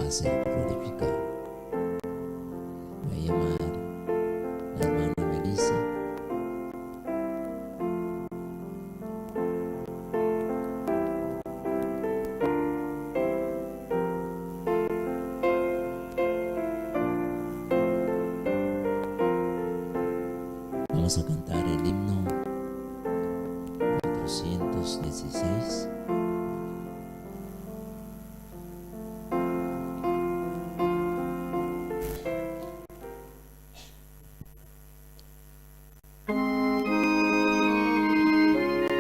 a ser glorificado. Voy a llamar a la hermana Melissa. Vamos a cantar el himno 416.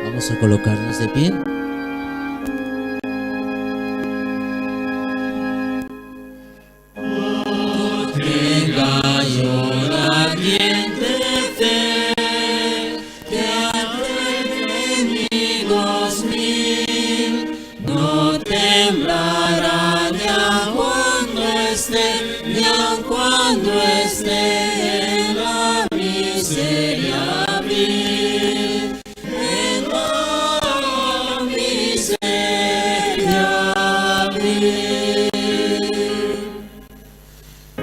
Vamos a colocarnos de pie. Tenga yo la ardiente fe, que ante enemigos mil no temblará ni aun cuando esté en la miseria vil. En la miseria vil.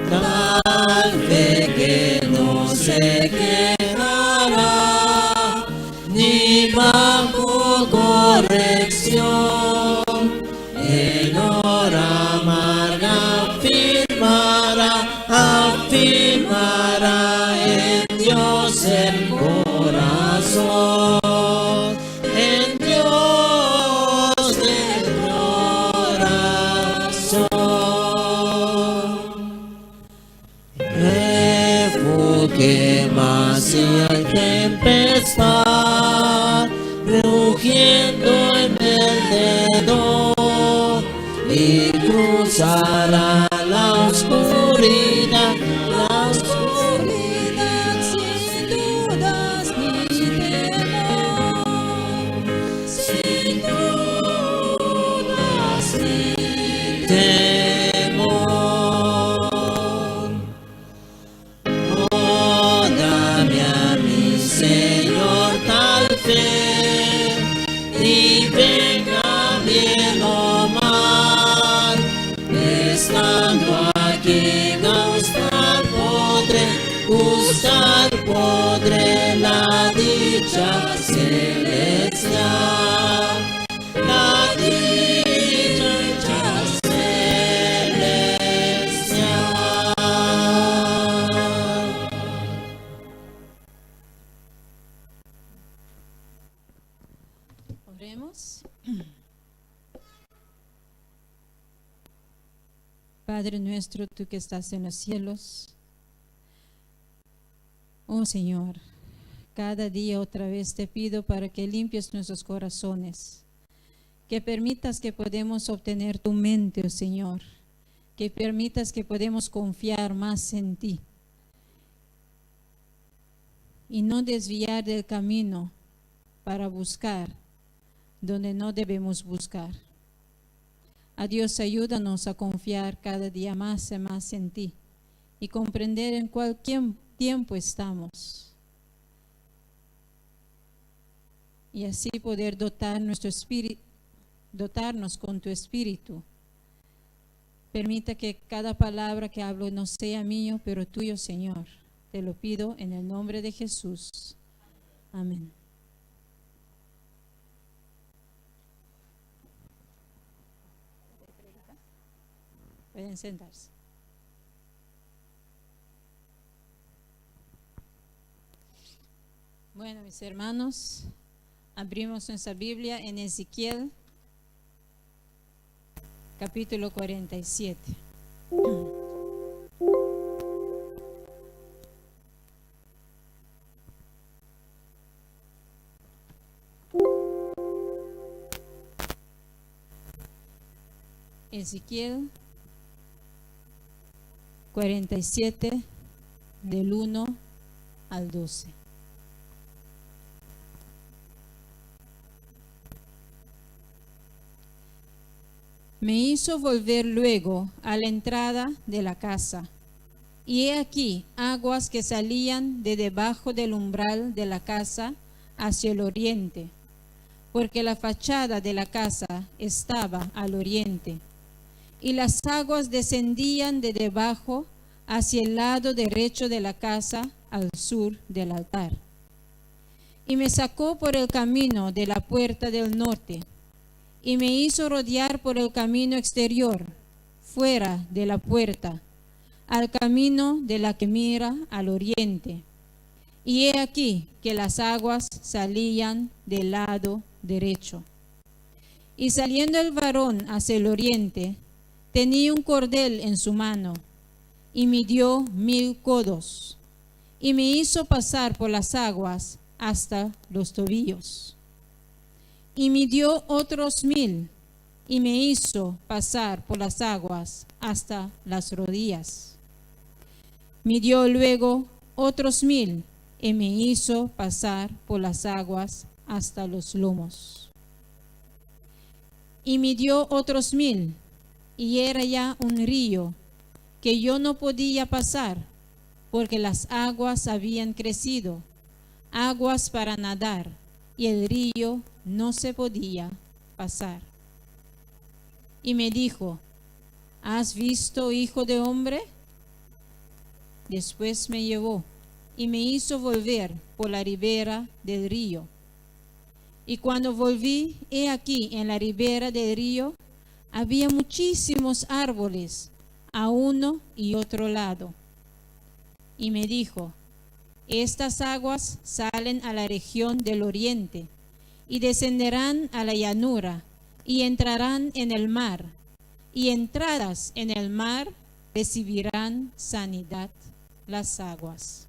Tal fe que no se quedará ni bajo corrección, en hora amarga afirmará en Dios el corazón, en Dios el corazón. Refugie más y hay tempestad, rugiendo en el dedo, y cruzará la oscuridad sin dudas ni temor, sin dudas ni temor. Oh, dame a mi Señor tal fe, y venga bien o mal, estando aquí gustar podré la dicha celestial, la dicha celestial. Oremos. Padre nuestro, tú que estás en los cielos, oh Señor, cada día otra vez te pido para que limpies nuestros corazones, que permitas que podamos obtener tu mente, oh Señor, que permitas que podamos confiar más en ti y no desviar del camino para buscar donde no debemos buscar. A Dios, ayúdanos a confiar cada día más y más en ti y comprender en cualquier tiempo estamos, y así poder dotar nuestro espíritu, dotarnos con tu espíritu. Permita que cada palabra que hablo no sea mío, pero tuyo, Señor. Te lo pido en el nombre de Jesús. Amén. Pueden sentarse. Bueno, mis hermanos, abrimos nuestra Biblia en Ezequiel, capítulo 47. Ezequiel 47, del 1 al 12. Me hizo volver luego a la entrada de la casa, y he aquí aguas que salían de debajo del umbral de la casa hacia el oriente, porque la fachada de la casa estaba al oriente, y las aguas descendían de debajo hacia el lado derecho de la casa al sur del altar. Y me sacó por el camino de la puerta del norte, y me hizo rodear por el camino exterior, fuera de la puerta, al camino de la que mira al oriente. Y he aquí que las aguas salían del lado derecho. Y saliendo el varón hacia el oriente, tenía un cordel en su mano, y midió 1000 codos, y me hizo pasar por las aguas hasta los tobillos. Y midió otros 1000, y me hizo pasar por las aguas hasta las rodillas. Midió luego otros 1000, y me hizo pasar por las aguas hasta los lomos. Y midió otros 1000, y era ya un río que yo no podía pasar, porque las aguas habían crecido, aguas para nadar, y el río no se podía pasar. Y me dijo: ¿has visto, hijo de hombre? Después me llevó y me hizo volver por la ribera del río. Y cuando volví, he aquí en la ribera del río había muchísimos árboles a uno y otro lado. Y me dijo: estas aguas salen a la región del oriente y descenderán a la llanura y entrarán en el mar, y entradas en el mar recibirán sanidad las aguas.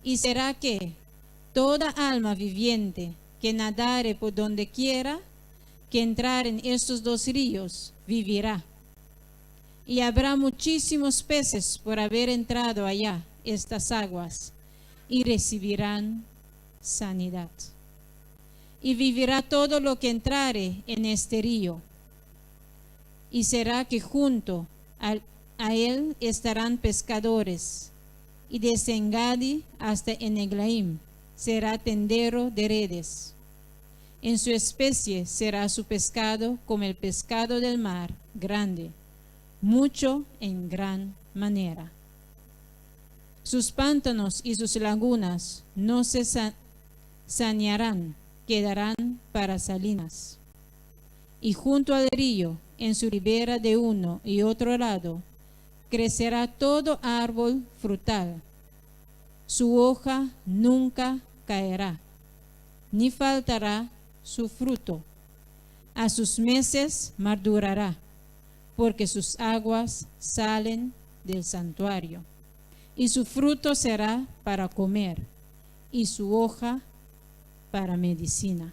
Y será que toda alma viviente que nadare por donde quiera que entrar en estos dos ríos vivirá. Y habrá muchísimos peces por haber entrado allá estas aguas, y recibirán sanidad. Y vivirá todo lo que entrare en este río. Y será que junto a él estarán pescadores, y desde Engadi hasta Eneglaim será tendero de redes. En su especie será su pescado como el pescado del mar grande, mucho en gran manera. Sus pantanos y sus lagunas no se sanearán, quedarán para salinas. Y junto al río, en su ribera de uno y otro lado, crecerá todo árbol frutal. Su hoja nunca caerá, ni faltará su fruto. A sus meses madurará, porque sus aguas salen del santuario. Y su fruto será para comer, y su hoja para medicina.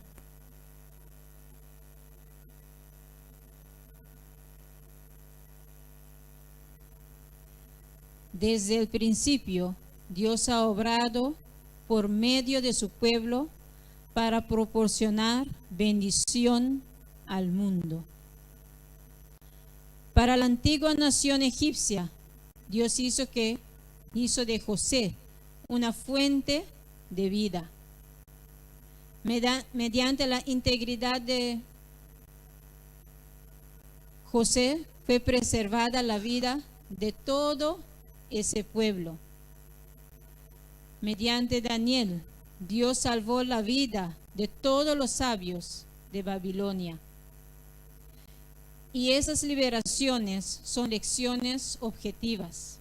Desde el principio, Dios ha obrado por medio de su pueblo para proporcionar bendición al mundo. Para la antigua nación egipcia, Dios hizo de José una fuente de vida. Mediante la integridad de José fue preservada la vida de todo ese pueblo. Mediante Daniel, Dios salvó la vida de todos los sabios de Babilonia. Y esas liberaciones son lecciones objetivas.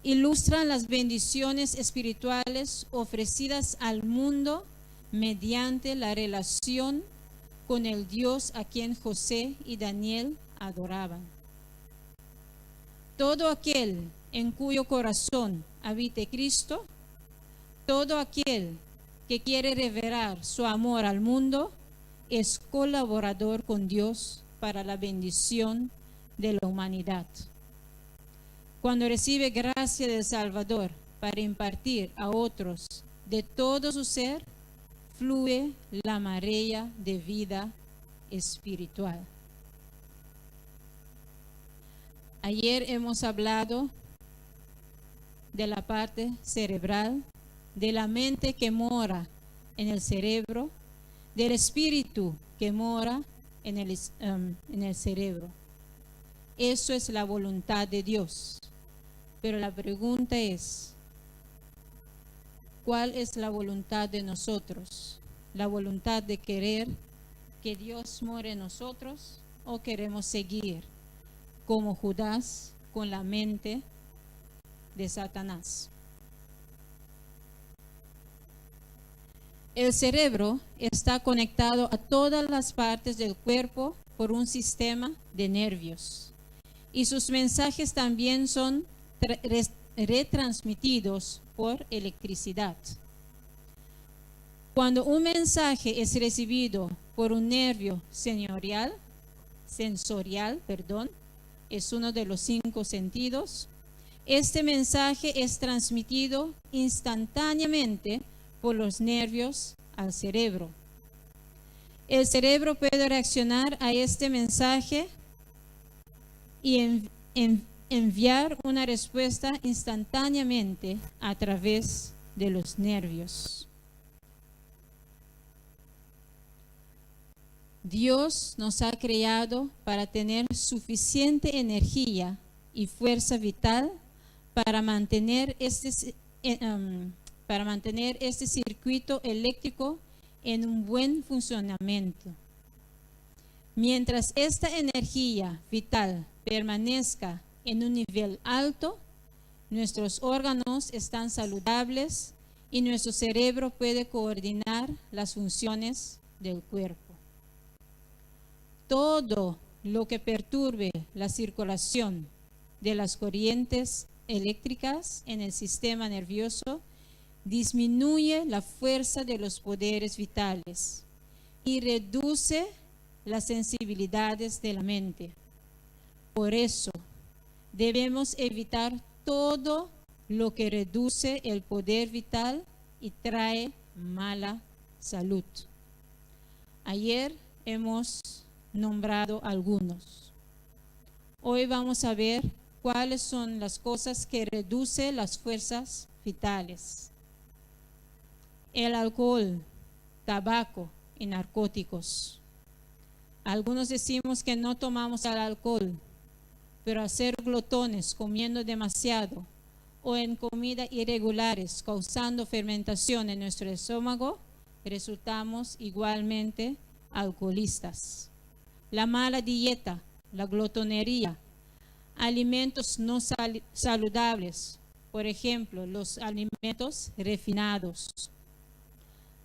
Ilustran las bendiciones espirituales ofrecidas al mundo mediante la relación con el Dios a quien José y Daniel adoraban. Todo aquel en cuyo corazón habite Cristo, todo aquel que quiere revelar su amor al mundo, es colaborador con Dios para la bendición de la humanidad. Cuando recibe gracia del Salvador para impartir a otros de todo su ser, fluye la marea de vida espiritual. Ayer hemos hablado de la parte cerebral, de la mente que mora en el cerebro, del espíritu que mora en el cerebro. Eso es la voluntad de Dios. Pero la pregunta es, ¿cuál es la voluntad de nosotros? ¿La voluntad de querer que Dios more en nosotros o queremos seguir como Judas con la mente de Satanás? El cerebro está conectado a todas las partes del cuerpo por un sistema de nervios y sus mensajes también son retransmitidos por electricidad. Cuando un mensaje es recibido por un nervio sensorial, es uno de los 5 sentidos, este mensaje es transmitido instantáneamente por los nervios al cerebro. El cerebro puede reaccionar a este mensaje y enviar una respuesta instantáneamente a través de los nervios. Dios nos ha creado para tener suficiente energía y fuerza vital para mantener este circuito eléctrico en un buen funcionamiento. Mientras esta energía vital permanezca en un nivel alto, nuestros órganos están saludables y nuestro cerebro puede coordinar las funciones del cuerpo. Todo lo que perturbe la circulación de las corrientes eléctricas en el sistema nervioso disminuye la fuerza de los poderes vitales y reduce las sensibilidades de la mente. Por eso, debemos evitar todo lo que reduce el poder vital y trae mala salud. Ayer hemos nombrado algunos. Hoy vamos a ver cuáles son las cosas que reducen las fuerzas vitales. El alcohol, tabaco y narcóticos. Algunos decimos que no tomamos el alcohol, pero al ser glotones, comiendo demasiado, o en comida irregulares, causando fermentación en nuestro estómago, resultamos igualmente alcoholistas. La mala dieta, la glotonería, alimentos no saludables, por ejemplo, los alimentos refinados,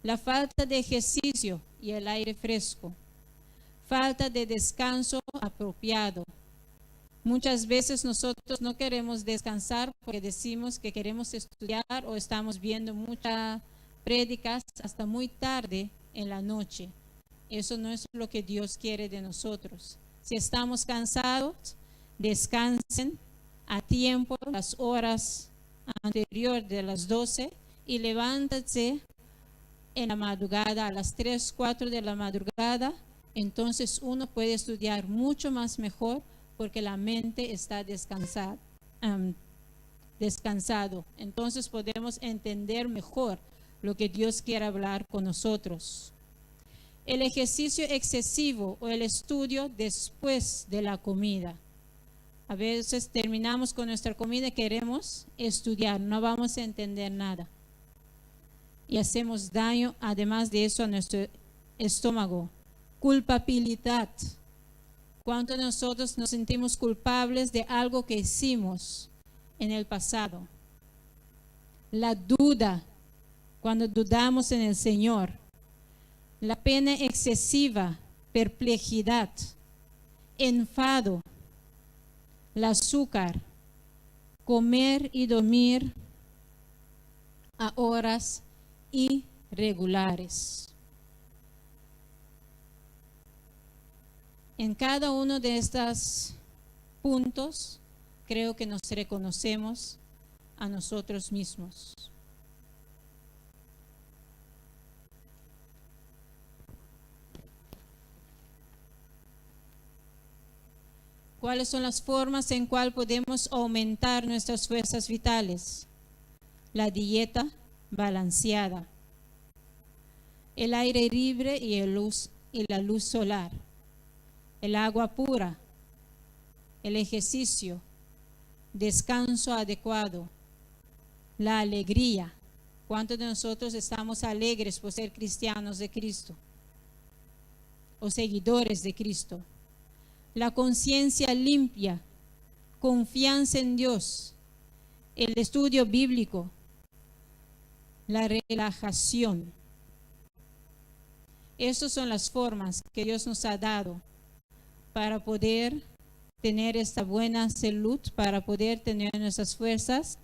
la falta de ejercicio y el aire fresco, falta de descanso apropiado. Muchas veces nosotros no queremos descansar porque decimos que queremos estudiar o estamos viendo muchas prédicas hasta muy tarde en la noche. Eso no es lo que Dios quiere de nosotros. Si estamos cansados, descansen a tiempo, las horas anteriores de las 12 y levántense en la madrugada, a las 3, 4 de la madrugada. Entonces uno puede estudiar mucho más mejor porque la mente está descansado. Entonces podemos entender mejor lo que Dios quiere hablar con nosotros. El ejercicio excesivo o el estudio después de la comida. A veces terminamos con nuestra comida y queremos estudiar, no vamos a entender nada. Y hacemos daño, además de eso, a nuestro estómago. Culpabilidad. ¿Cuántos de nosotros nos sentimos culpables de algo que hicimos en el pasado? La duda, cuando dudamos en el Señor. La pena excesiva, perplejidad, enfado, el azúcar, comer y dormir a horas irregulares. En cada uno de estos puntos creo que nos reconocemos a nosotros mismos. ¿Cuáles son las formas en cual podemos aumentar nuestras fuerzas vitales? La dieta balanceada, el aire libre y la luz solar, el agua pura, el ejercicio, descanso adecuado, la alegría. ¿Cuántos de nosotros estamos alegres por ser cristianos de Cristo o seguidores de Cristo? La conciencia limpia, confianza en Dios, el estudio bíblico, la relajación. Estas son las formas que Dios nos ha dado para poder tener esta buena salud, para poder tener nuestras fuerzas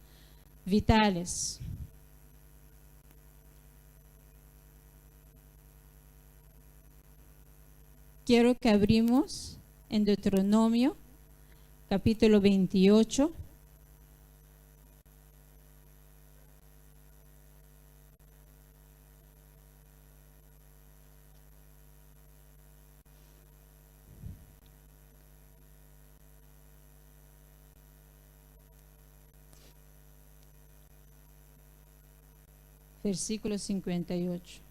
vitales. Quiero que abrimos en Deuteronomio, capítulo 28. Versículo 58.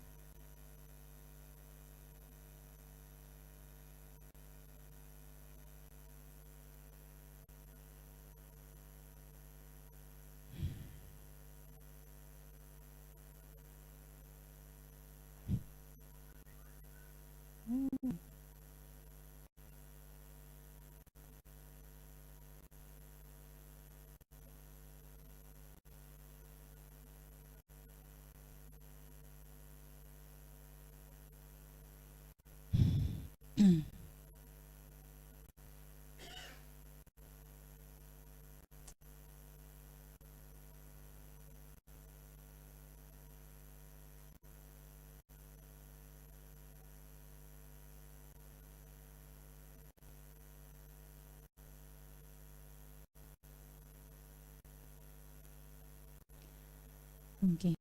Okay.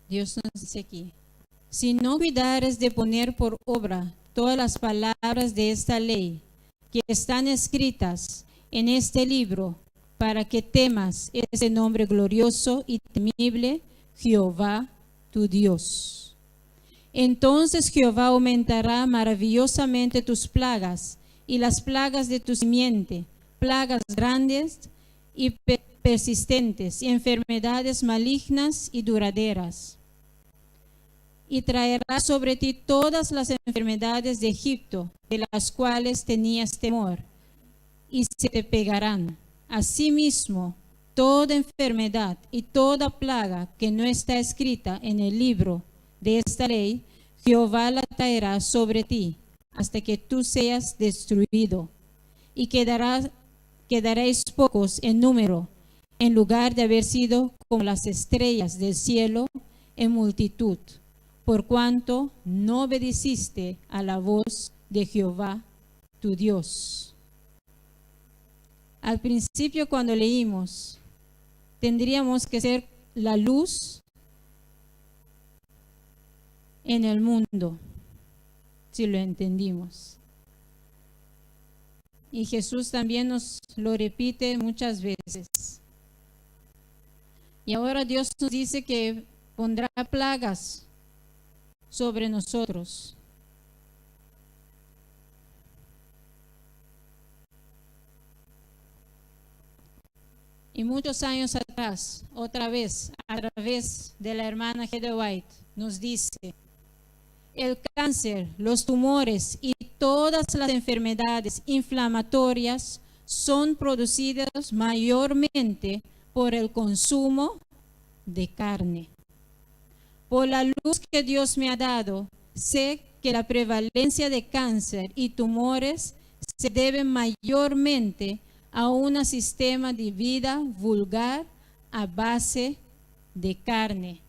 Dios nos dice aquí: si no cuidares de poner por obra todas las palabras de esta ley que están escritas en este libro, para que temas ese nombre glorioso y temible, Jehová tu Dios. Entonces Jehová aumentará maravillosamente tus plagas y las plagas de tu simiente, plagas grandes y persistentes, y enfermedades malignas y duraderas. Y traerá sobre ti todas las enfermedades de Egipto, de las cuales tenías temor, y se te pegarán. Asimismo, toda enfermedad y toda plaga que no está escrita en el libro de esta ley, Jehová la traerá sobre ti, hasta que tú seas destruido, y quedaréis pocos en número, en lugar de haber sido como las estrellas del cielo en multitud, por cuanto no obedeciste a la voz de Jehová tu Dios. Al principio, cuando leímos, tendríamos que ser la luz en el mundo, si lo entendimos. Y Jesús también nos lo repite muchas veces. Y ahora Dios nos dice que pondrá plagas sobre nosotros. Y muchos años atrás, otra vez, a través de la hermana Heather White, nos dice: el cáncer, los tumores y todas las enfermedades inflamatorias son producidas mayormente por el consumo de carne. Por la luz que Dios me ha dado, sé que la prevalencia de cáncer y tumores se debe mayormente a un sistema de vida vulgar a base de carne.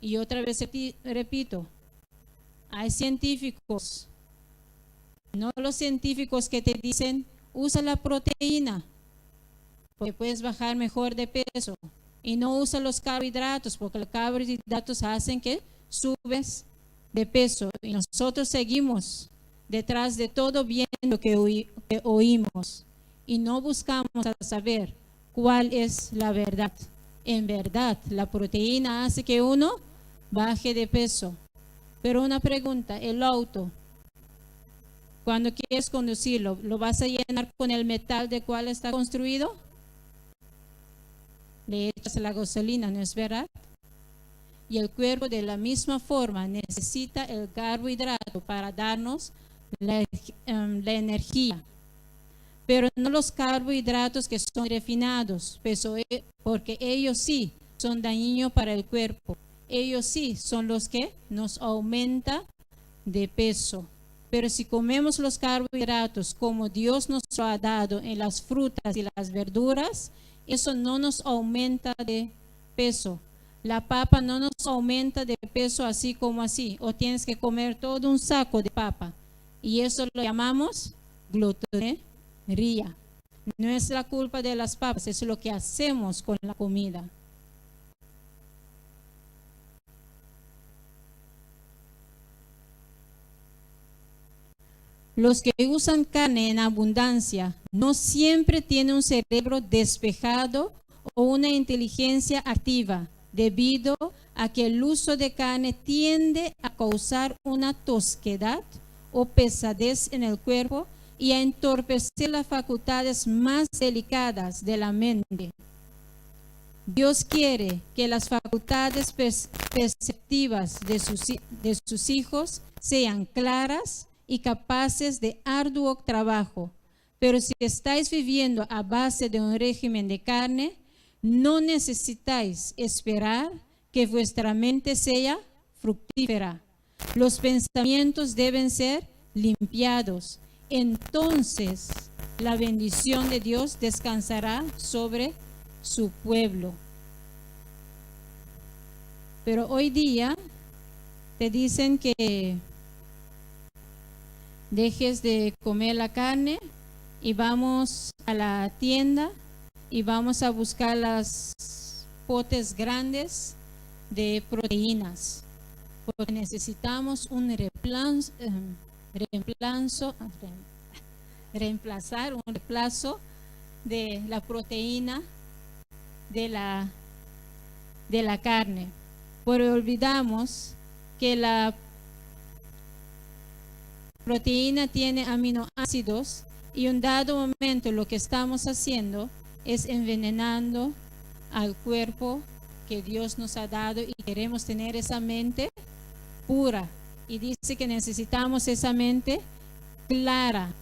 Y otra vez repito, hay científicos, no los científicos que te dicen usa la proteína porque puedes bajar mejor de peso, y no usa los carbohidratos porque los carbohidratos hacen que subes de peso, y nosotros seguimos detrás de todo bien lo que oímos y no buscamos saber cuál es la verdad. En verdad, la proteína hace que uno baje de peso, Pero una pregunta, el auto, cuando quieres conducirlo, ¿lo vas a llenar con el metal de cual está construido? Le echas la gasolina, ¿no es verdad? Y el cuerpo de la misma forma necesita el carbohidrato para darnos la energía. Pero no los carbohidratos que son refinados, porque ellos sí son dañinos para el cuerpo. Ellos sí son los que nos aumentan de peso. Pero si comemos los carbohidratos como Dios nos lo ha dado en las frutas y las verduras, eso no nos aumenta de peso. La papa no nos aumenta de peso así como así, o tienes que comer todo un saco de papa. Y eso lo llamamos glotonería. No es la culpa de las papas, es lo que hacemos con la comida. Los que usan carne en abundancia no siempre tienen un cerebro despejado o una inteligencia activa, debido a que el uso de carne tiende a causar una tosquedad o pesadez en el cuerpo y a entorpecer las facultades más delicadas de la mente. Dios quiere que las facultades perceptivas de sus hijos sean claras y capaces de arduo trabajo. Pero si estáis viviendo a base de un régimen de carne, no necesitáis esperar que vuestra mente sea fructífera. Los pensamientos deben ser limpiados. Entonces la bendición de Dios descansará sobre su pueblo. Pero hoy día te dicen que dejes de comer la carne y vamos a la tienda y vamos a buscar las potes grandes de proteínas, porque necesitamos un reemplazo de la proteína de la carne. Pero olvidamos que la proteína tiene aminoácidos y en un dado momento lo que estamos haciendo es envenenando al cuerpo que Dios nos ha dado, y queremos tener esa mente pura, y dice que necesitamos esa mente clara.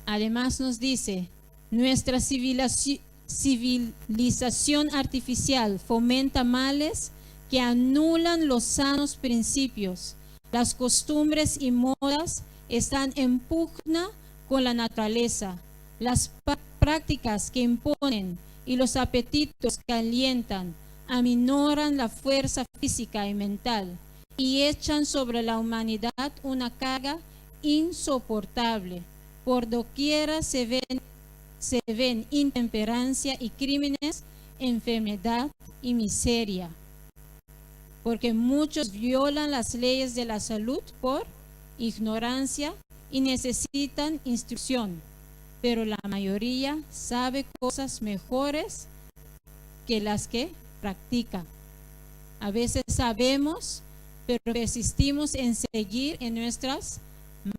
Además nos dice, nuestra civilización artificial fomenta males que anulan los sanos principios. Las costumbres y modas están en pugna con la naturaleza. Las prácticas que imponen y los apetitos que alientan aminoran la fuerza física y mental y echan sobre la humanidad una carga insoportable. Por doquiera se ven intemperancia y crímenes, enfermedad y miseria, porque muchos violan las leyes de la salud por ignorancia y necesitan instrucción, pero la mayoría sabe cosas mejores que las que practica. A veces sabemos, pero persistimos en seguir en nuestros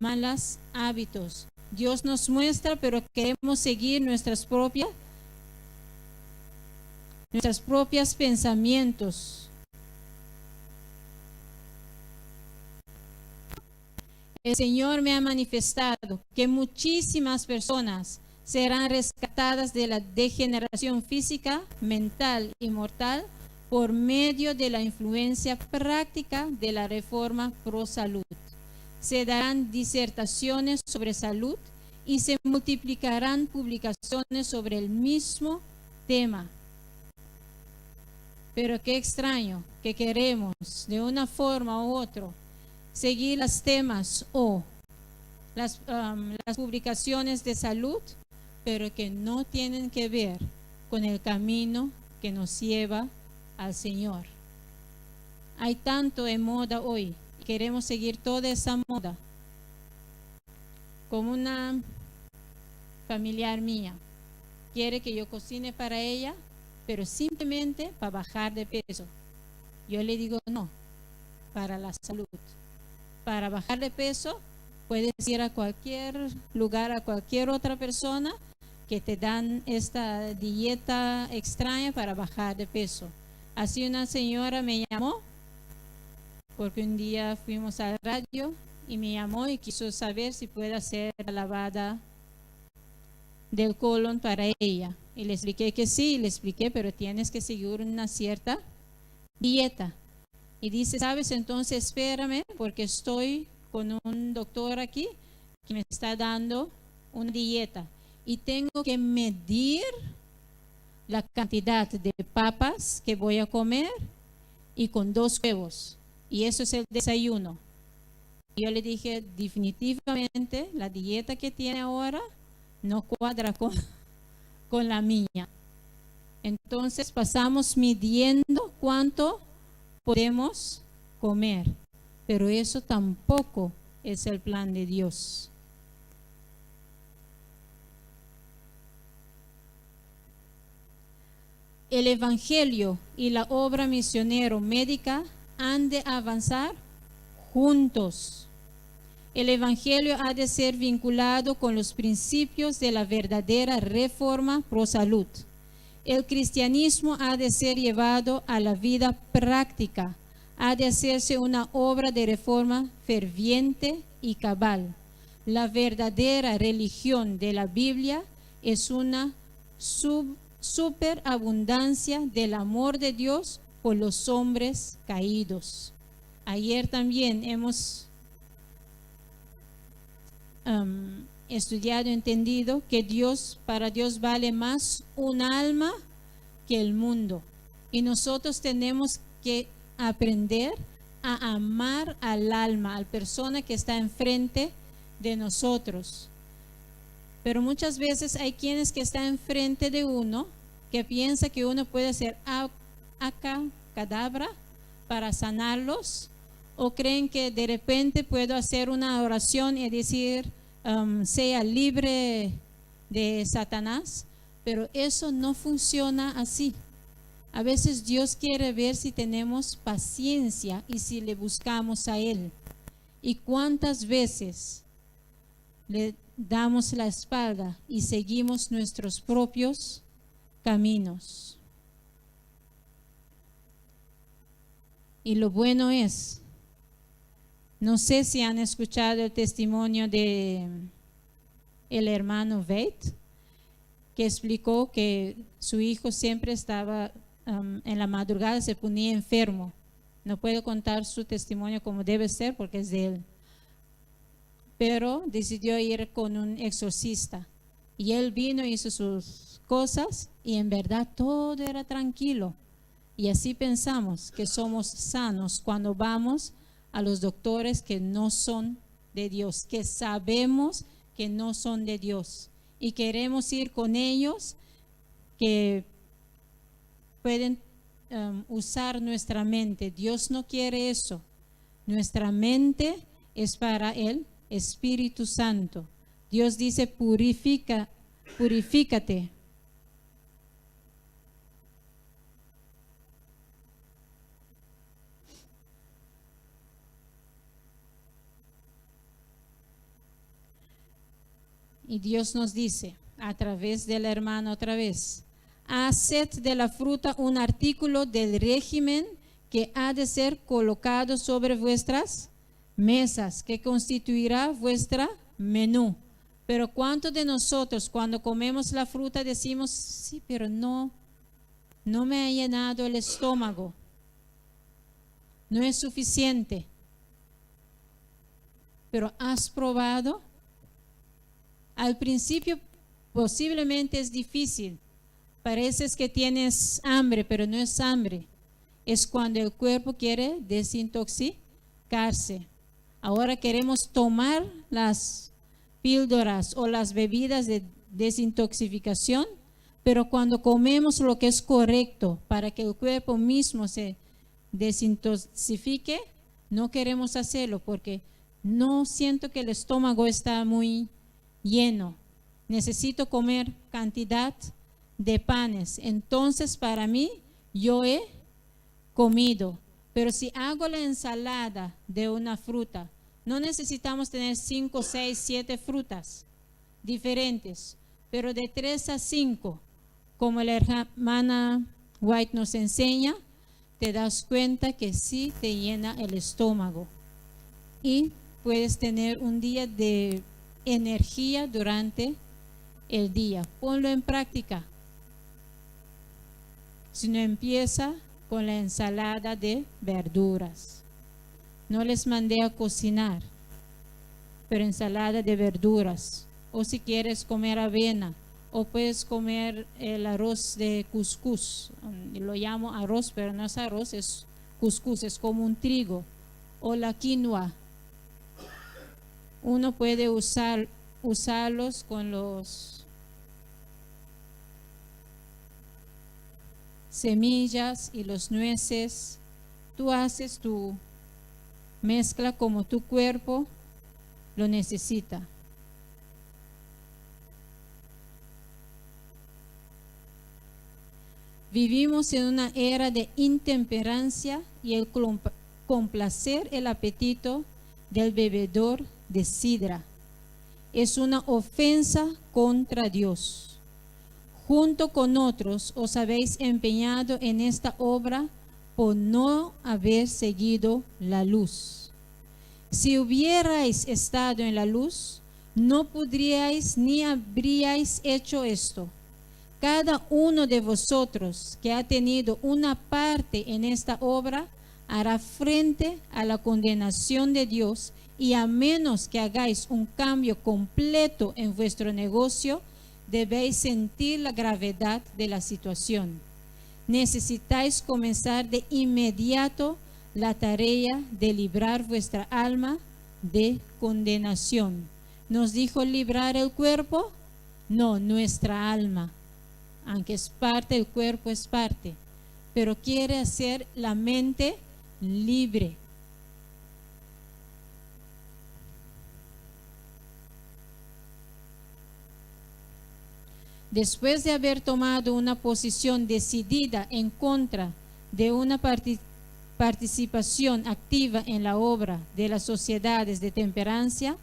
malos hábitos. Dios nos muestra, pero queremos seguir nuestras propias pensamientos. El Señor me ha manifestado que muchísimas personas serán rescatadas de la degeneración física, mental y mortal por medio de la influencia práctica de la reforma pro salud. Se darán disertaciones sobre salud y se multiplicarán publicaciones sobre el mismo tema. Pero qué extraño que queremos de una forma u otra seguir los temas o las publicaciones de salud, pero que no tienen que ver con el camino que nos lleva al Señor. Hay tanto en moda hoy, queremos seguir toda esa moda. Como una familiar mía quiere que yo cocine para ella, pero simplemente para bajar de peso. Yo le digo no, para la salud. Para bajar de peso, puedes ir a cualquier lugar, a cualquier otra persona que te dan esta dieta extraña para bajar de peso. Así una señora me llamó, porque un día fuimos a la radio y me llamó y quiso saber si puede hacer la lavada del colon para ella. Y le expliqué que sí, le expliqué, pero tienes que seguir una cierta dieta. Y dice, ¿sabes? Entonces espérame, porque estoy con un doctor aquí que me está dando una dieta. Y tengo que medir la cantidad de papas que voy a comer y con 2 huevos. Y eso es el desayuno. Y yo le dije, definitivamente la dieta que tiene ahora no cuadra con la mía. Entonces pasamos midiendo cuánto podemos comer, pero eso tampoco es el plan de Dios. El evangelio y la obra misionero médica han de avanzar juntos. El evangelio ha de ser vinculado con los principios de la verdadera reforma pro salud. El cristianismo ha de ser llevado a la vida práctica, ha de hacerse una obra de reforma ferviente y cabal. La verdadera religión de la Biblia es una superabundancia del amor de Dios por los hombres caídos. Ayer también hemos estudiado, entendido que para Dios vale más un alma que el mundo. Y nosotros tenemos que aprender a amar al alma, a la persona que está enfrente de nosotros. Pero muchas veces hay quienes que están enfrente de uno que piensa que uno puede hacer cadabra para sanarlos, o creen que de repente puedo hacer una oración y decir sea libre de Satanás, pero eso no funciona así. A veces Dios quiere ver si tenemos paciencia y si le buscamos a Él. Y cuántas veces le damos la espalda y seguimos nuestros propios caminos. Y lo bueno es, no sé si han escuchado el testimonio de el hermano Veit, que explicó que su hijo siempre estaba en la madrugada, se ponía enfermo. No puedo contar su testimonio como debe ser porque es de él. Pero decidió ir con un exorcista. Y él vino, hizo sus cosas y en verdad todo era tranquilo. Y así pensamos que somos sanos cuando vamos a los doctores que no son de Dios, que sabemos que no son de Dios. Y queremos ir con ellos que pueden usar nuestra mente. Dios no quiere eso. Nuestra mente es para el Espíritu Santo. Dios dice, purifícate. Y Dios nos dice, a través del hermano otra vez, haced de la fruta un artículo del régimen que ha de ser colocado sobre vuestras mesas, que constituirá vuestra menú. Pero ¿cuántos de nosotros cuando comemos la fruta decimos, sí, pero no me ha llenado el estómago, no es suficiente? Pero ¿has probado? Al principio posiblemente es difícil. Pareces que tienes hambre, pero no es hambre. Es cuando el cuerpo quiere desintoxicarse. Ahora queremos tomar las píldoras o las bebidas de desintoxicación, pero cuando comemos lo que es correcto para que el cuerpo mismo se desintoxique, no queremos hacerlo porque no siento que el estómago está muy lleno. Necesito comer cantidad de panes. Entonces para mí yo he comido. Pero si hago la ensalada de una fruta, no necesitamos tener 5, 6, 7 frutas diferentes, pero de 3 a 5, como la hermana White nos enseña, te das cuenta que sí te llena el estómago y puedes tener un día de energía durante el día. Ponlo en práctica. Si no, empieza con la ensalada de verduras. No les mandé a cocinar, pero ensalada de verduras. O si quieres comer avena, o puedes comer el arroz de cuscús. Lo llamo arroz, pero no es arroz, es cuscús, es como un trigo. O la quinoa. Uno puede usarlos con los semillas y los nueces. Tú haces tu mezcla como tu cuerpo lo necesita. Vivimos en una era de intemperancia y el complacer el apetito del bebedor de sidra es una ofensa contra Dios. Junto con otros os habéis empeñado en esta obra por no haber seguido la luz. Si hubierais estado en la luz, no podríais ni habríais hecho esto. Cada uno de vosotros que ha tenido una parte en esta obra hará frente a la condenación de Dios, y a menos que hagáis un cambio completo en vuestro negocio, debéis sentir la gravedad de la situación. Necesitáis comenzar de inmediato la tarea de librar vuestra alma de condenación. ¿Nos dijo librar el cuerpo? No, nuestra alma. Aunque es parte, el cuerpo es parte, pero quiere hacer la mente libre. Después de haber tomado una posición decidida en contra de una participación activa en la obra de las sociedades de temperancia,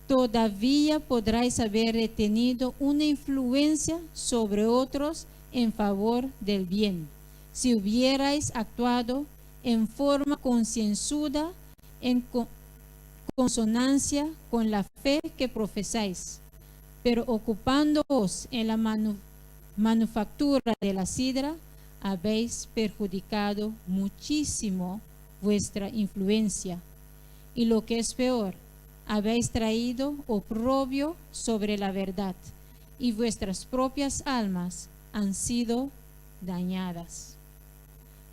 todavía podráis haber retenido una influencia sobre otros en favor del bien, si hubierais actuado en forma concienzuda, en consonancia con la fe que profesáis. Pero ocupándoos en la manufactura de la sidra, habéis perjudicado muchísimo vuestra influencia. Y lo que es peor, habéis traído oprobio sobre la verdad, y vuestras propias almas han sido dañadas.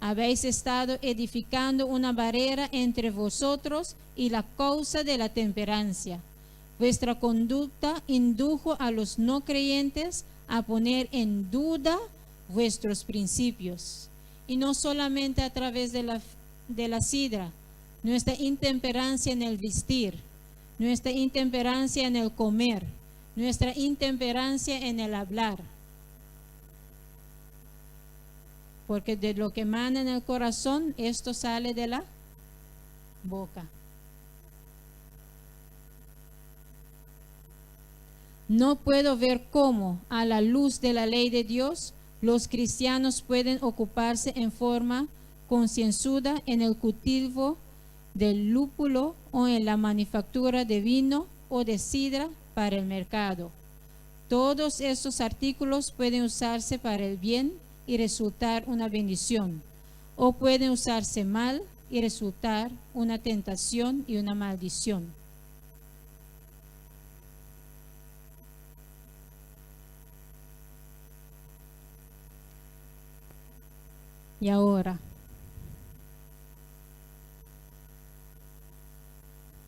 Habéis estado edificando una barrera entre vosotros y la causa de la temperancia. Vuestra conducta indujo a los no creyentes a poner en duda vuestros principios. Y no solamente a través de la sidra, nuestra intemperancia en el vestir, nuestra intemperancia en el comer, nuestra intemperancia en el hablar. Porque de lo que emana en el corazón, esto sale de la boca. No puedo ver cómo, a la luz de la ley de Dios, los cristianos pueden ocuparse en forma concienzuda en el cultivo del lúpulo o en la manufactura de vino o de sidra para el mercado. Todos estos artículos pueden usarse para el bien y resultar una bendición, o pueden usarse mal y resultar una tentación y una maldición. Y ahora,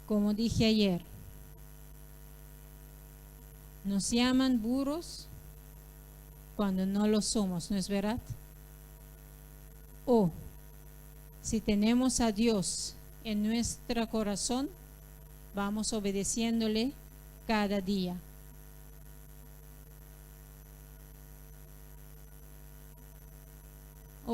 como dije ayer, nos llaman burros cuando no lo somos, ¿no es verdad? O si tenemos a Dios en nuestro corazón, vamos obedeciéndole cada día.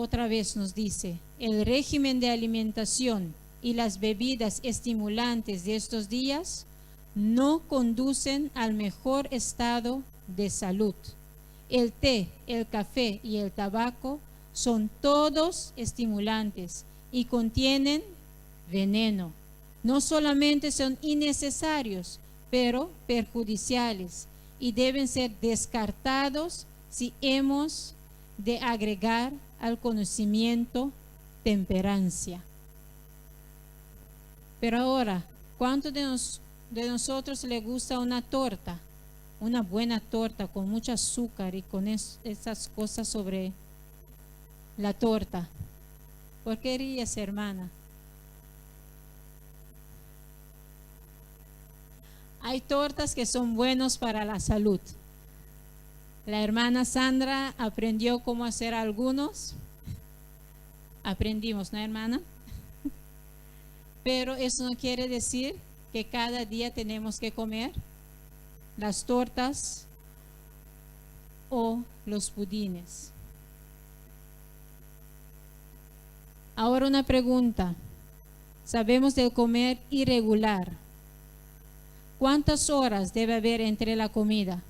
otra vez nos dice, el régimen de alimentación y las bebidas estimulantes de estos días no conducen al mejor estado de salud. El té, el café y el tabaco son todos estimulantes y contienen veneno. No solamente son innecesarios, pero perjudiciales y deben ser descartados si hemos de agregar al conocimiento temperancia. Pero ahora, ¿cuántos de nosotros le gusta una torta? Una buena torta con mucho azúcar y con esas cosas sobre la torta. ¿Por qué ríes, hermana? Hay tortas que son buenos para la salud. La hermana Sandra aprendió cómo hacer algunos. Aprendimos, ¿no, hermana? Pero eso no quiere decir que cada día tenemos que comer las tortas o los pudines. Ahora una pregunta. Sabemos del comer irregular. ¿Cuántas horas debe haber entre la comida?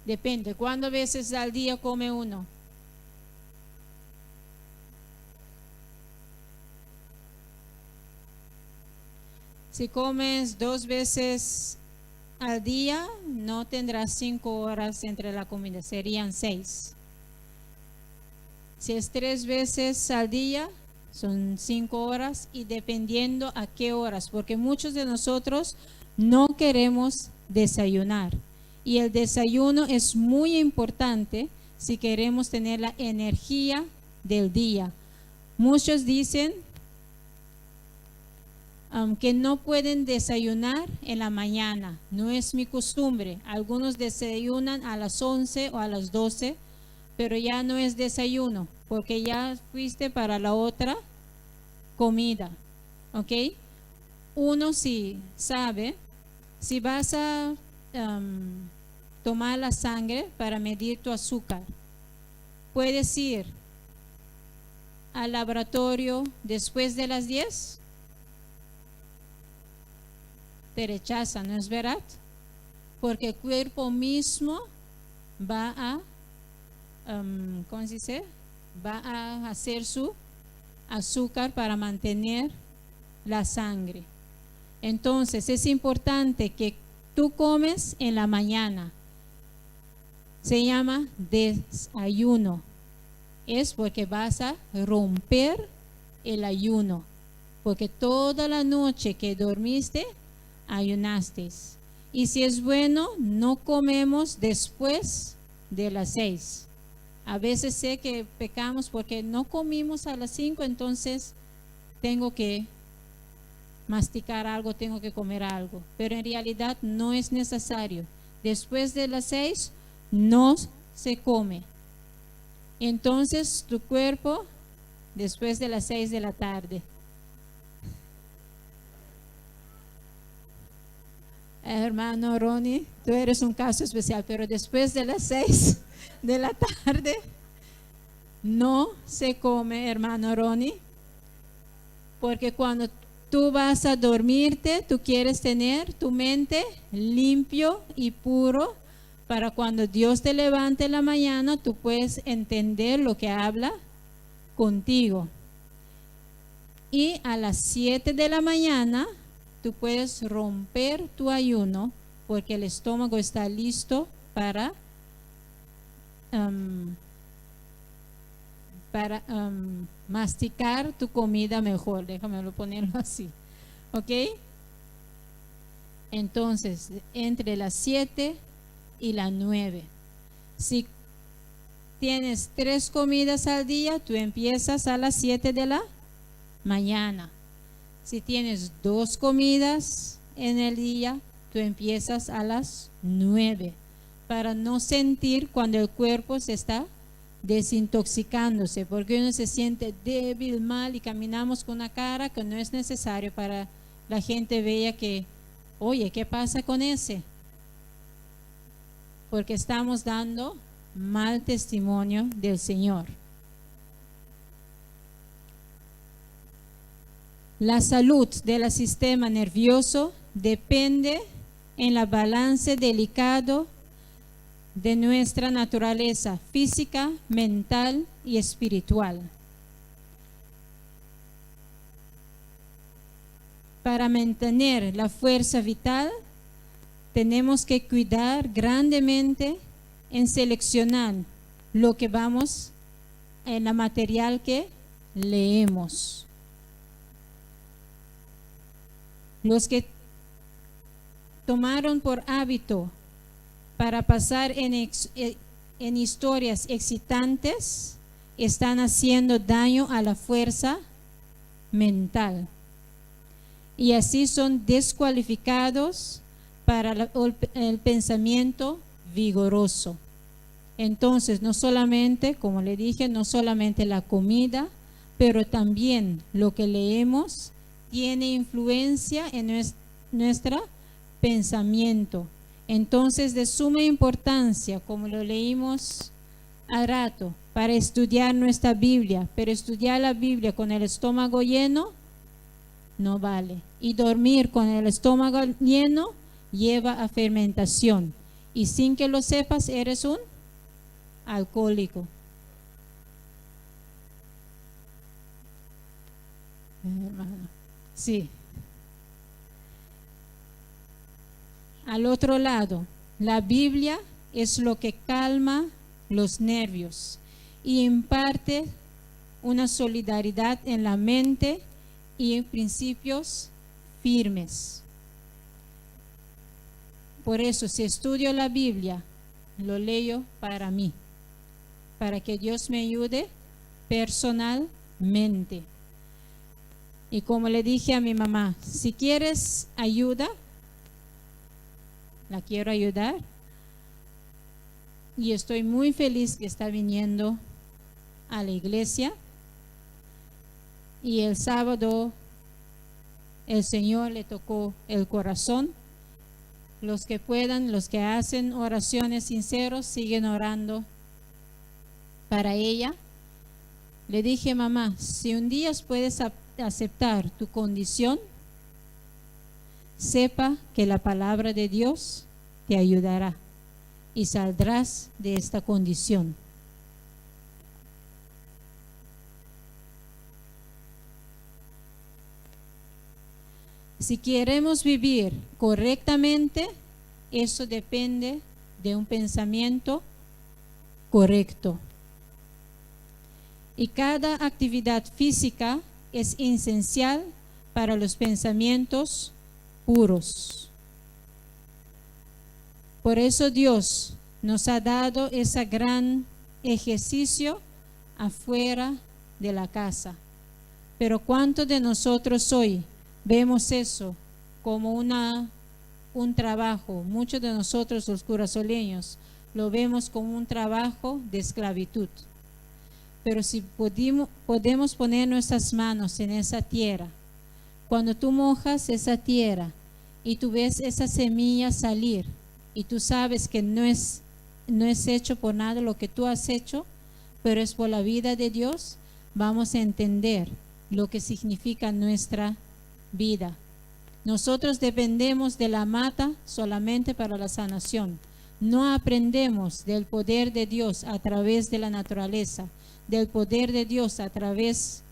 Depende. ¿Cuántas veces al día come uno? Si comes 2 veces al día, no tendrás 5 horas entre la comida, serían 6. Si es 3 veces al día, son 5 horas y dependiendo a qué horas, porque muchos de nosotros no queremos desayunar. Y el desayuno es muy importante si queremos tener la energía del día. Muchos dicen que no pueden desayunar en la mañana. No es mi costumbre. Algunos desayunan a las 11 o a las 12, pero ya no es desayuno, porque ya fuiste para la otra comida. ¿Ok? Uno sí sabe, si vas a tomar la sangre para medir tu azúcar, puedes ir al laboratorio después de las 10. Te rechaza, ¿no es verdad? Porque el cuerpo mismo va a, ¿cómo se dice? Va a hacer su azúcar para mantener la sangre. Entonces es importante que tú comes en la mañana. Se llama desayuno. Es porque vas a romper el ayuno. Porque toda la noche que dormiste, ayunaste. Y si es bueno, no comemos después de las 6. A veces sé que pecamos porque no comimos a las 5, entonces tengo que masticar algo, tengo que comer algo. Pero en realidad no es necesario. Después de las 6 no se come. Entonces tu cuerpo, después de las 6 de la tarde. Hermano Ronnie, tú eres un caso especial, pero después de las 6 de la tarde no se come, hermano Ronnie, porque cuando tú vas a dormirte, tú quieres tener tu mente limpio y puro para cuando Dios te levante en la mañana, tú puedes entender lo que habla contigo. Y a las 7 de la mañana tú puedes romper tu ayuno porque el estómago está listo para masticar tu comida mejor. Déjame ponerlo así. ¿Ok? Entonces, entre las 7 y las 9. Si tienes 3 comidas al día, tú empiezas a las 7 de la mañana. Si tienes 2 comidas en el día, tú empiezas a las 9 para no sentir cuando el cuerpo se está desintoxicándose, porque uno se siente débil, mal y caminamos con una cara que no es necesario para la gente vea que, oye, ¿qué pasa con ese? Porque estamos dando mal testimonio del Señor. La salud del sistema nervioso depende en la balance delicado de nuestra naturaleza física, mental y espiritual. Para mantener la fuerza vital, tenemos que cuidar grandemente en seleccionar lo que vamos en la material que leemos. Los que tomaron por hábito para pasar en historias excitantes están haciendo daño a la fuerza mental y así son descualificados para el pensamiento vigoroso. Entonces, no solamente, como le dije, no solamente la comida, pero también lo que leemos tiene influencia en nuestro pensamiento. Entonces, de suma importancia, como lo leímos al rato, para estudiar nuestra Biblia, pero estudiar la Biblia con el estómago lleno no vale. Y dormir con el estómago lleno lleva a fermentación. Y sin que lo sepas, eres un alcohólico. Sí. Al otro lado, la Biblia es lo que calma los nervios y imparte una solidaridad en la mente y en principios firmes. Por eso, si estudio la Biblia, lo leo para mí, para que Dios me ayude personalmente. Y como le dije a mi mamá, si quieres ayuda, la quiero ayudar. Y estoy muy feliz que está viniendo a la iglesia. Y el sábado el Señor le tocó el corazón. Los que puedan, los que hacen oraciones sinceros, siguen orando para ella. Le dije, mamá, si un día puedes aceptar tu condición, sepa que la palabra de Dios te ayudará y saldrás de esta condición. Si queremos vivir correctamente, eso depende de un pensamiento correcto. Y cada actividad física es esencial para los pensamientos puros. Por eso Dios nos ha dado ese gran ejercicio afuera de la casa. Pero ¿cuántos de nosotros hoy vemos eso como un trabajo? Muchos de nosotros los curazoleños lo vemos como un trabajo de esclavitud. Pero si podemos poner nuestras manos en esa tierra, cuando tú mojas esa tierra y tú ves esa semilla salir y tú sabes que no es hecho por nada lo que tú has hecho, pero es por la vida de Dios, vamos a entender lo que significa nuestra vida. Nosotros dependemos de la mata solamente para la sanación. No aprendemos del poder de Dios a través de la naturaleza, del poder de Dios a través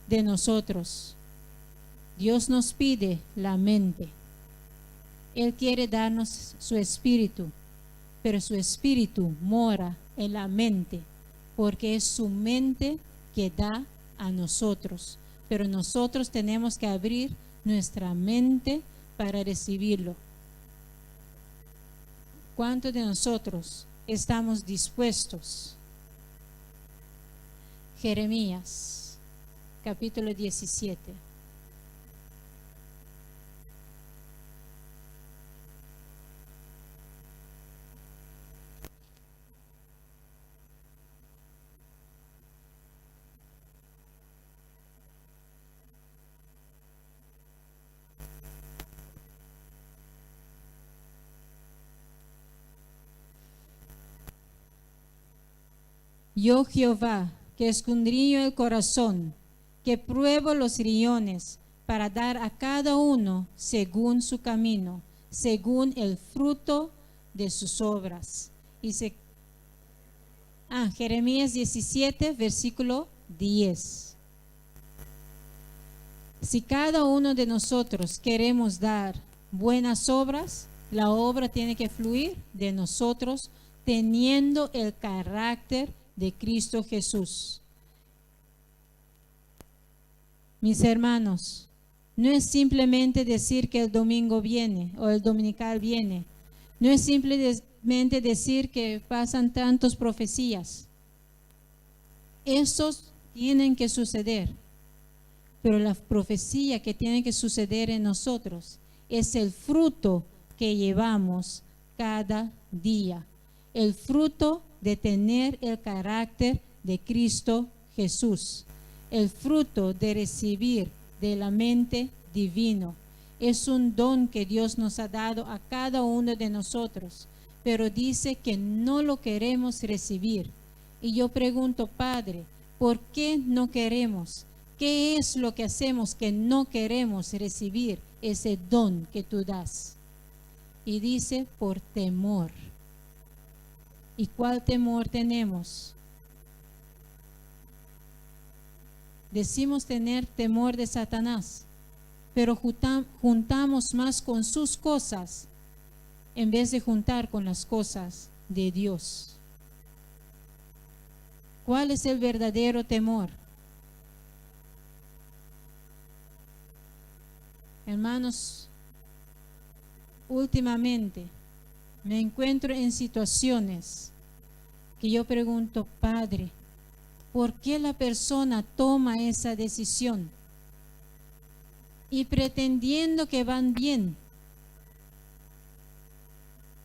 de nosotros. Dios nos pide la mente. Él quiere darnos su espíritu, pero su espíritu mora en la mente, porque es su mente que da a nosotros. Pero nosotros tenemos que abrir nuestra mente para recibirlo. ¿Cuántos de nosotros estamos dispuestos? Jeremías, capítulo 17. Yo Jehová, que escudriño el corazón, que pruebo los riñones, para dar a cada uno según su camino, según el fruto de sus obras. Jeremías 17, versículo 10. Si cada uno de nosotros queremos dar buenas obras, la obra tiene que fluir de nosotros teniendo el carácter de Cristo Jesús. Mis hermanos, no es simplemente decir que el domingo viene o el dominical viene. No es simplemente decir que pasan tantas profecías. Esos tienen que suceder. Pero la profecía que tiene que suceder en nosotros es el fruto que llevamos cada día. El fruto de tener el carácter de Cristo Jesús. El fruto de recibir de la mente divino. Es un don que Dios nos ha dado a cada uno de nosotros, pero dice que no lo queremos recibir. Y yo pregunto, Padre, ¿por qué no queremos? ¿Qué es lo que hacemos que no queremos recibir ese don que tú das? Y dice, por temor. ¿Y cuál temor tenemos? Decimos tener temor de Satanás, pero juntamos más con sus cosas en vez de juntar con las cosas de Dios. ¿Cuál es el verdadero temor? Hermanos, últimamente me encuentro en situaciones que yo pregunto, Padre, ¿por qué la persona toma esa decisión? Y pretendiendo que van bien.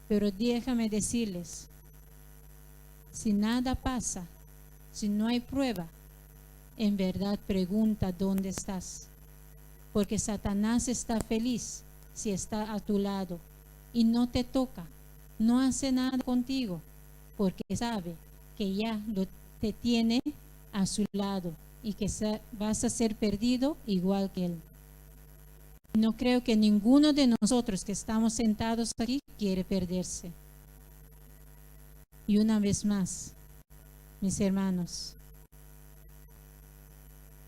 Pero déjame decirles, si nada pasa, si no hay prueba, en verdad pregunta dónde estás. Porque Satanás está feliz si está a tu lado y no te toca, no hace nada contigo, porque sabe que ya te tiene a su lado y que vas a ser perdido igual que él. No creo que ninguno de nosotros que estamos sentados aquí quiere perderse. Y una vez más, mis hermanos,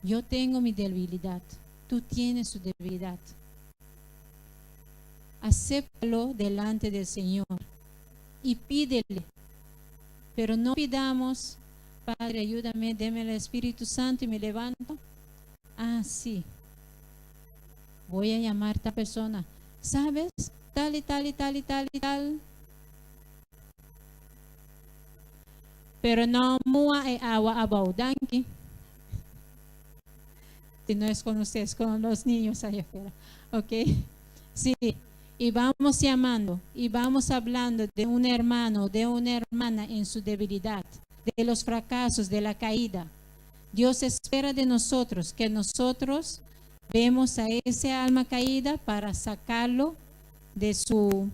yo tengo mi debilidad, tú tienes su debilidad. Acéptalo delante del Señor y pídele, pero no pidamos, Padre, ayúdame, deme el Espíritu Santo y me levanto. Sí, voy a llamar a esta persona, ¿sabes? Tal y tal y tal y tal y tal. Pero no mua e agua abaudanqui. Si no es con ustedes, con los niños allá afuera. ¿Ok? Sí. Y vamos llamando y vamos hablando de un hermano, de una hermana en su debilidad, de los fracasos, de la caída. Dios espera de nosotros que nosotros vemos a ese alma caída para sacarlo de su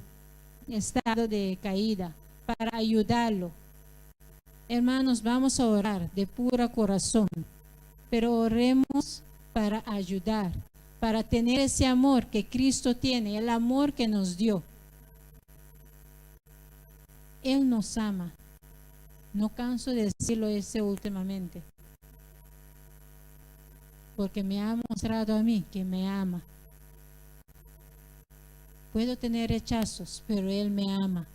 estado de caída, para ayudarlo. Hermanos, vamos a orar de puro corazón, pero oremos para ayudar, para tener ese amor que Cristo tiene, el amor que nos dio. Él nos ama. No canso de decirlo últimamente, porque me ha mostrado a mí que me ama. Puedo tener rechazos, pero Él me ama.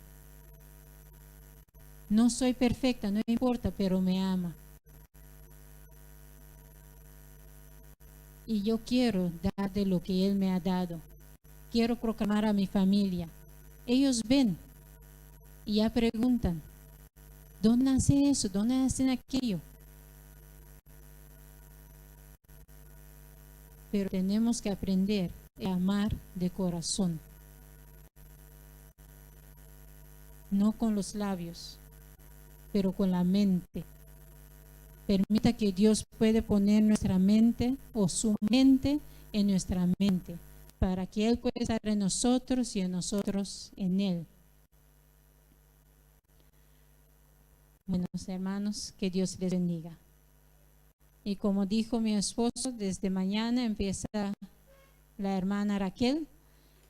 No soy perfecta, no importa, pero me ama. Y yo quiero dar de lo que Él me ha dado. Quiero proclamar a mi familia. Ellos ven y ya preguntan, ¿dónde hace eso? ¿Dónde hacen aquello? Pero tenemos que aprender a amar de corazón. No con los labios, pero con la mente. Permita que Dios puede poner nuestra mente o su mente en nuestra mente, para que Él pueda estar en nosotros y en nosotros en Él. Buenos hermanos, que Dios les bendiga. Y como dijo mi esposo, desde mañana empieza la hermana Raquel,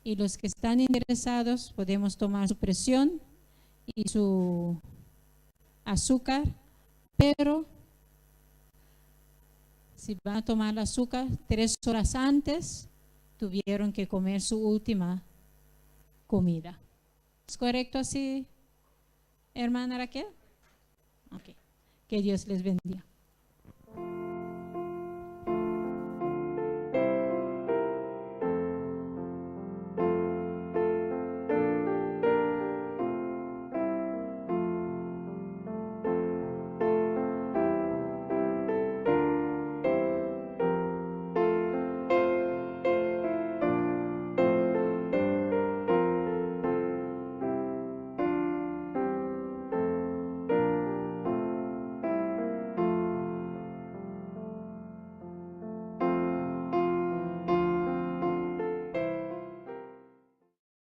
y los que están interesados podemos tomar su presión y su azúcar, pero si van a tomar el azúcar 3 horas antes, tuvieron que comer su última comida. ¿Es correcto así, hermana Raquel? Ok. Que Dios les bendiga.